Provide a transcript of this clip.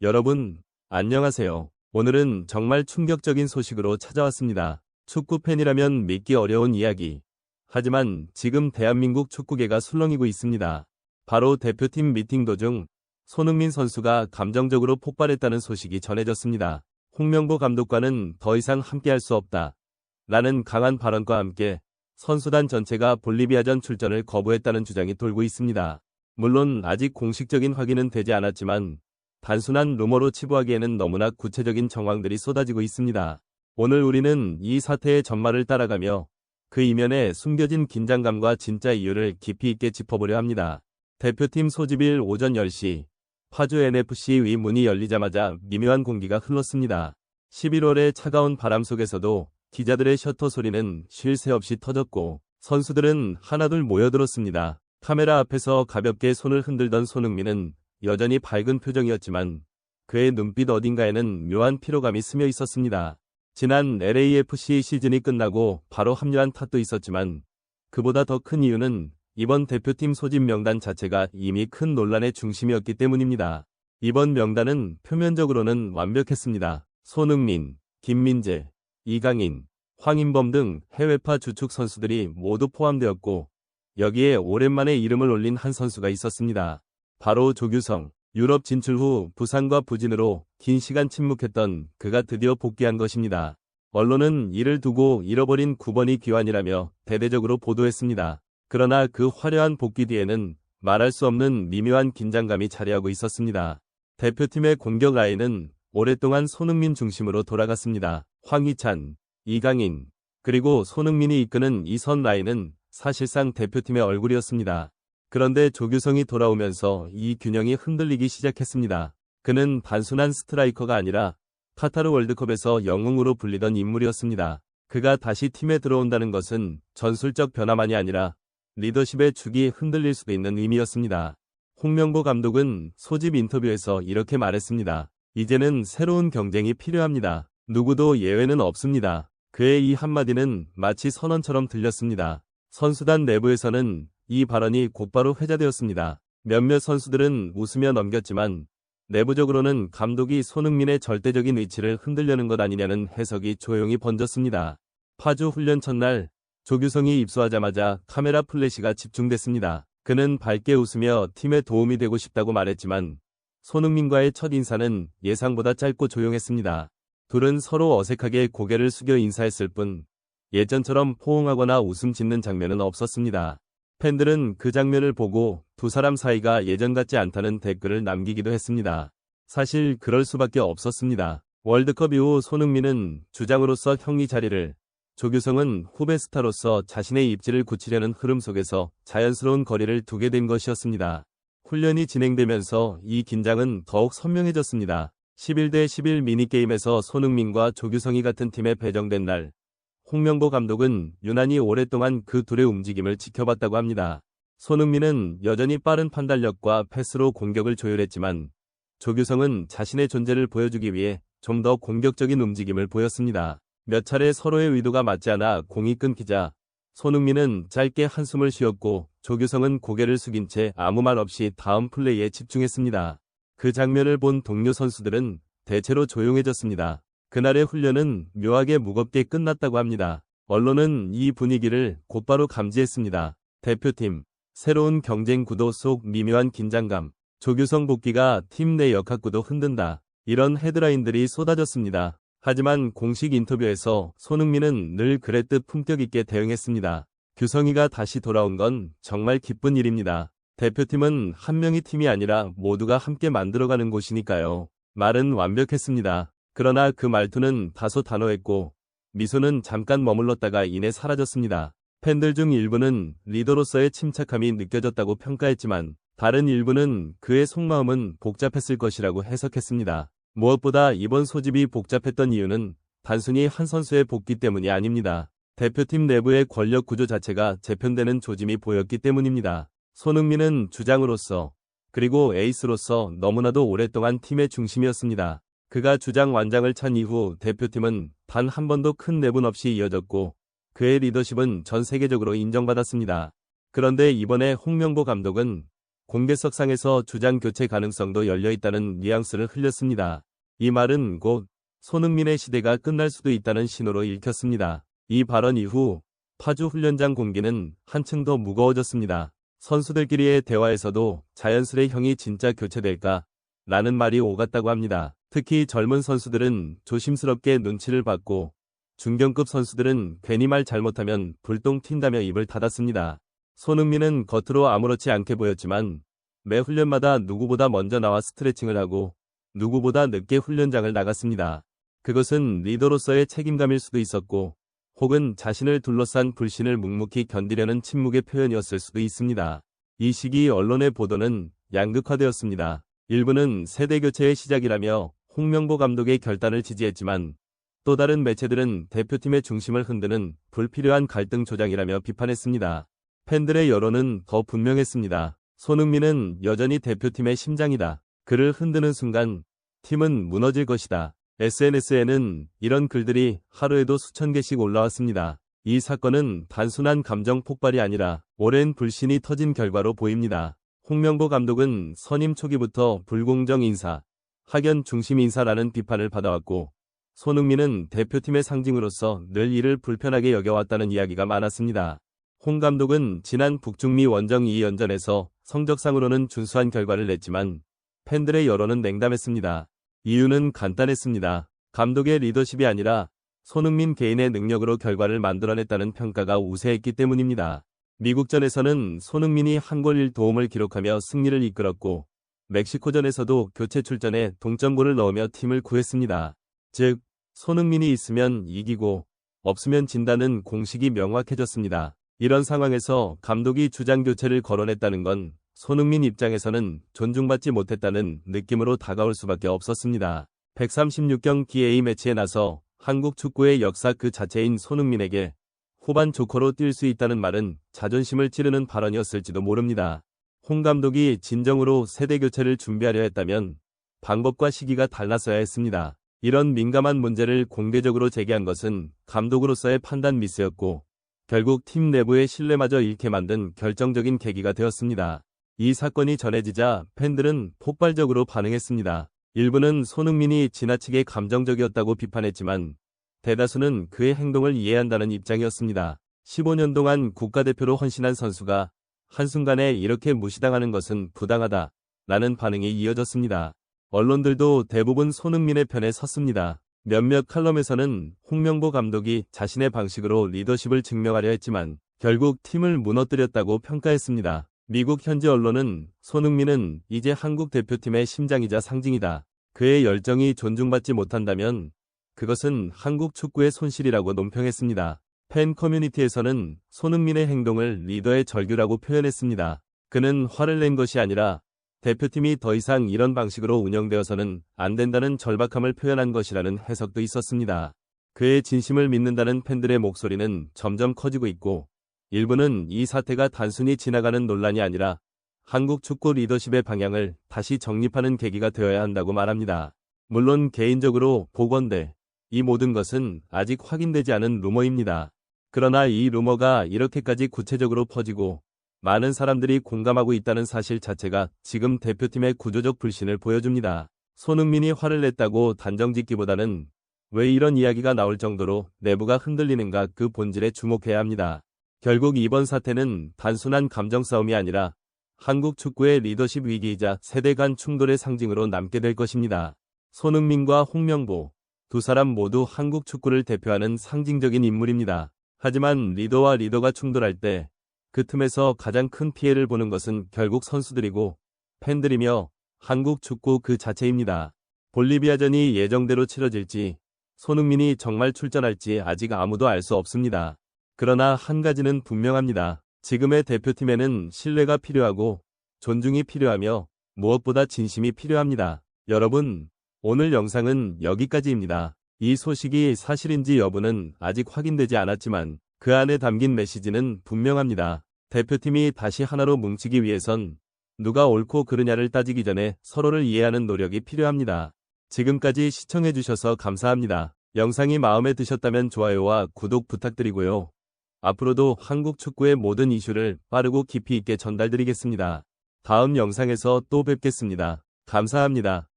여러분, 안녕하세요. 오늘은 정말 충격적인 소식으로 찾아왔습니다. 축구팬이라면 믿기 어려운 이야기. 하지만 지금 대한민국 축구계가 술렁이고 있습니다. 바로 대표팀 미팅 도중 손흥민 선수가 감정적으로 폭발했다는 소식이 전해졌습니다. 홍명보 감독과는 더 이상 함께할 수 없다. 라는 강한 발언과 함께 선수단 전체가 볼리비아전 출전을 거부했다는 주장이 돌고 있습니다. 물론 아직 공식적인 확인은 되지 않았지만 단순한 루머로 치부하기에는 너무나 구체적인 정황들이 쏟아지고 있습니다. 오늘 우리는 이 사태의 전말을 따라가며 그 이면에 숨겨진 긴장감과 진짜 이유를 깊이 있게 짚어보려 합니다. 대표팀 소집일 오전 10시 파주 NFC의 문이 열리자마자 미묘한 공기가 흘렀습니다. 11월의 차가운 바람 속에서도 기자들의 셔터 소리는 쉴 새 없이 터졌고 선수들은 하나둘 모여들었습니다. 카메라 앞에서 가볍게 손을 흔들던 손흥민은 여전히 밝은 표정이었지만 그의 눈빛 어딘가에는 묘한 피로감이 스며 있었습니다. 지난 LAFC 시즌이 끝나고 바로 합류한 탓도 있었지만 그보다 더 큰 이유는 이번 대표팀 소집 명단 자체가 이미 큰 논란의 중심이었기 때문입니다. 이번 명단은 표면적으로는 완벽했습니다. 손흥민, 김민재, 이강인, 황인범 등 해외파 주축 선수들이 모두 포함되었고 여기에 오랜만에 이름을 올린 한 선수가 있었습니다. 바로 조규성. 유럽 진출 후 부상과 부진으로 긴 시간 침묵했던 그가 드디어 복귀한 것입니다. 언론은 이를 두고 잃어버린 9번이 귀환이라며 대대적으로 보도했습니다. 그러나 그 화려한 복귀 뒤에는 말할 수 없는 미묘한 긴장감이 자리하고 있었습니다. 대표팀의 공격 라인은 오랫동안 손흥민 중심으로 돌아갔습니다. 황희찬, 이강인, 그리고 손흥민이 이끄는 이 선 라인은 사실상 대표팀의 얼굴이었습니다. 그런데 조규성이 돌아오면서 이 균형이 흔들리기 시작했습니다. 그는 단순한 스트라이커가 아니라 카타르 월드컵에서 영웅으로 불리던 인물이었습니다. 그가 다시 팀에 들어온다는 것은 전술적 변화만이 아니라 리더십의 축이 흔들릴 수도 있는 의미였습니다. 홍명보 감독은 소집 인터뷰에서 이렇게 말했습니다. 이제는 새로운 경쟁이 필요합니다. 누구도 예외는 없습니다. 그의 이 한마디는 마치 선언처럼 들렸습니다. 선수단 내부에서는 이 발언이 곧바로 회자되었습니다. 몇몇 선수들은 웃으며 넘겼지만 내부적으로는 감독이 손흥민의 절대적인 위치를 흔들려는 것 아니냐는 해석이 조용히 번졌습니다. 파주 훈련 첫날 조규성이 입소하자마자 카메라 플래시가 집중됐습니다. 그는 밝게 웃으며 팀에 도움이 되고 싶다고 말했지만 손흥민과의 첫 인사는 예상보다 짧고 조용했습니다. 둘은 서로 어색하게 고개를 숙여 인사했을 뿐 예전처럼 포옹하거나 웃음 짓는 장면은 없었습니다. 팬들은 그 장면을 보고 두 사람 사이가 예전 같지 않다는 댓글을 남기기도 했습니다. 사실 그럴 수밖에 없었습니다. 월드컵 이후 손흥민은 주장으로서 형이 자리를, 조규성은 후배 스타로서 자신의 입지를 굳히려는 흐름 속에서 자연스러운 거리를 두게 된 것이었습니다. 훈련이 진행되면서 이 긴장은 더욱 선명해졌습니다. 11대 11 미니게임에서 손흥민과 조규성이 같은 팀에 배정된 날, 홍명보 감독은 유난히 오랫동안 그 둘의 움직임을 지켜봤다고 합니다. 손흥민은 여전히 빠른 판단력과 패스로 공격을 조율했지만 조규성은 자신의 존재를 보여주기 위해 좀 더 공격적인 움직임을 보였습니다. 몇 차례 서로의 의도가 맞지 않아 공이 끊기자 손흥민은 짧게 한숨을 쉬었고 조규성은 고개를 숙인 채 아무 말 없이 다음 플레이에 집중했습니다. 그 장면을 본 동료 선수들은 대체로 조용해졌습니다. 그날의 훈련은 묘하게 무겁게 끝났다고 합니다. 언론은 이 분위기를 곧바로 감지했습니다. 대표팀, 새로운 경쟁 구도 속 미묘한 긴장감, 조규성 복귀가 팀 내 역학구도 흔든다. 이런 헤드라인들이 쏟아졌습니다. 하지만 공식 인터뷰에서 손흥민은 늘 그랬듯 품격 있게 대응했습니다. 규성이가 다시 돌아온 건 정말 기쁜 일입니다. 대표팀은 한 명의 팀이 아니라 모두가 함께 만들어가는 곳이니까요. 말은 완벽했습니다. 그러나 그 말투는 다소 단호했고 미소는 잠깐 머물렀다가 이내 사라졌습니다. 팬들 중 일부는 리더로서의 침착함이 느껴졌다고 평가했지만 다른 일부는 그의 속마음은 복잡했을 것이라고 해석했습니다. 무엇보다 이번 소집이 복잡했던 이유는 단순히 한 선수의 복귀 때문이 아닙니다. 대표팀 내부의 권력 구조 자체가 재편되는 조짐이 보였기 때문입니다. 손흥민은 주장으로서 그리고 에이스로서 너무나도 오랫동안 팀의 중심이었습니다. 그가 주장 완장을 찬 이후 대표팀은 단 한 번도 큰 내분 없이 이어졌고 그의 리더십은 전 세계적으로 인정받았습니다. 그런데 이번에 홍명보 감독은 공개석상에서 주장 교체 가능성도 열려 있다는 뉘앙스를 흘렸습니다. 이 말은 곧 손흥민의 시대가 끝날 수도 있다는 신호로 읽혔습니다. 이 발언 이후 파주 훈련장 공기는 한층 더 무거워졌습니다. 선수들끼리의 대화에서도 자연스레 형이 진짜 교체될까? 라는 말이 오갔다고 합니다. 특히 젊은 선수들은 조심스럽게 눈치를 받고 중견급 선수들은 괜히 말 잘못하면 불똥 튄다며 입을 닫았습니다. 손흥민은 겉으로 아무렇지 않게 보였지만 매 훈련마다 누구보다 먼저 나와 스트레칭을 하고 누구보다 늦게 훈련장을 나갔습니다. 그것은 리더로서의 책임감일 수도 있었고 혹은 자신을 둘러싼 불신을 묵묵히 견디려는 침묵의 표현이었을 수도 있습니다. 이 시기 언론의 보도는 양극화되었습니다. 일부는 세대 교체의 시작이라며 홍명보 감독의 결단을 지지했지만 또 다른 매체들은 대표팀의 중심을 흔드는 불필요한 갈등 조장이라며 비판했습니다. 팬들의 여론은 더 분명했습니다. 손흥민은 여전히 대표팀의 심장이다. 그를 흔드는 순간 팀은 무너질 것이다. SNS에는 이런 글들이 하루에도 수천 개씩 올라왔습니다. 이 사건은 단순한 감정 폭발이 아니라 오랜 불신이 터진 결과로 보입니다. 홍명보 감독은 선임 초기부터 불공정 인사, 학연 중심 인사라는 비판을 받아왔고 손흥민은 대표팀의 상징으로서 늘 이를 불편하게 여겨왔다는 이야기가 많았습니다. 홍 감독은 지난 북중미 원정 2연전에서 성적상으로는 준수한 결과를 냈지만 팬들의 여론은 냉담했습니다. 이유는 간단했습니다. 감독의 리더십이 아니라 손흥민 개인의 능력으로 결과를 만들어냈다는 평가가 우세했기 때문입니다. 미국전에서는 손흥민이 한 골 1도움을 기록하며 승리를 이끌었고 멕시코전에서도 교체 출전에 동점골을 넣으며 팀을 구했습니다. 즉, 손흥민이 있으면 이기고 없으면 진다는 공식이 명확해졌습니다. 이런 상황에서 감독이 주장 교체를 거론했다는 건 손흥민 입장에서는 존중받지 못했다는 느낌으로 다가올 수밖에 없었습니다. 136경기 A매치에 나서 한국 축구의 역사 그 자체인 손흥민에게 후반 조커로 뛸 수 있다는 말은 자존심을 찌르는 발언이었을지도 모릅니다. 홍 감독이 진정으로 세대 교체를 준비하려 했다면 방법과 시기가 달랐어야 했습니다. 이런 민감한 문제를 공개적으로 제기한 것은 감독으로서의 판단 미스였고 결국 팀 내부의 신뢰마저 잃게 만든 결정적인 계기가 되었습니다. 이 사건이 전해지자 팬들은 폭발적으로 반응했습니다. 일부는 손흥민이 지나치게 감정적이었다고 비판했지만 대다수는 그의 행동을 이해한다는 입장이었습니다. 15년 동안 국가대표로 헌신한 선수가 한순간에 이렇게 무시당하는 것은 부당하다 라는 반응이 이어졌습니다. 언론들도 대부분 손흥민의 편에 섰습니다. 몇몇 칼럼에서는 홍명보 감독이 자신의 방식으로 리더십을 증명하려 했지만 결국 팀을 무너뜨렸다고 평가했습니다. 미국 현지 언론은 손흥민은 이제 한국 대표팀의 심장이자 상징이다. 그의 열정이 존중받지 못한다면 그것은 한국 축구의 손실이라고 논평했습니다. 팬 커뮤니티에서는 손흥민의 행동을 리더의 절규라고 표현했습니다. 그는 화를 낸 것이 아니라 대표팀이 더 이상 이런 방식으로 운영되어서는 안 된다는 절박함을 표현한 것이라는 해석도 있었습니다. 그의 진심을 믿는다는 팬들의 목소리는 점점 커지고 있고 일부는 이 사태가 단순히 지나가는 논란이 아니라 한국 축구 리더십의 방향을 다시 정립하는 계기가 되어야 한다고 말합니다. 물론 개인적으로 보건대 이 모든 것은 아직 확인되지 않은 루머입니다. 그러나 이 루머가 이렇게까지 구체적으로 퍼지고 많은 사람들이 공감하고 있다는 사실 자체가 지금 대표팀의 구조적 불신을 보여줍니다. 손흥민이 화를 냈다고 단정짓기보다는 왜 이런 이야기가 나올 정도로 내부가 흔들리는가 그 본질에 주목해야 합니다. 결국 이번 사태는 단순한 감정 싸움이 아니라 한국 축구의 리더십 위기이자 세대 간 충돌의 상징으로 남게 될 것입니다. 손흥민과 홍명보 두 사람 모두 한국 축구를 대표하는 상징적인 인물입니다. 하지만 리더와 리더가 충돌할 때 그 틈에서 가장 큰 피해를 보는 것은 결국 선수들이고 팬들이며 한국 축구 그 자체입니다. 볼리비아전이 예정대로 치러질지 손흥민이 정말 출전할지 아직 아무도 알 수 없습니다. 그러나 한 가지는 분명합니다. 지금의 대표팀에는 신뢰가 필요하고 존중이 필요하며 무엇보다 진심이 필요합니다. 여러분, 오늘 영상은 여기까지입니다. 이 소식이 사실인지 여부는 아직 확인되지 않았지만 그 안에 담긴 메시지는 분명합니다. 대표팀이 다시 하나로 뭉치기 위해선 누가 옳고 그르냐를 따지기 전에 서로를 이해하는 노력이 필요합니다. 지금까지 시청해주셔서 감사합니다. 영상이 마음에 드셨다면 좋아요와 구독 부탁드리고요. 앞으로도 한국 축구의 모든 이슈를 빠르고 깊이 있게 전달드리겠습니다. 다음 영상에서 또 뵙겠습니다. 감사합니다.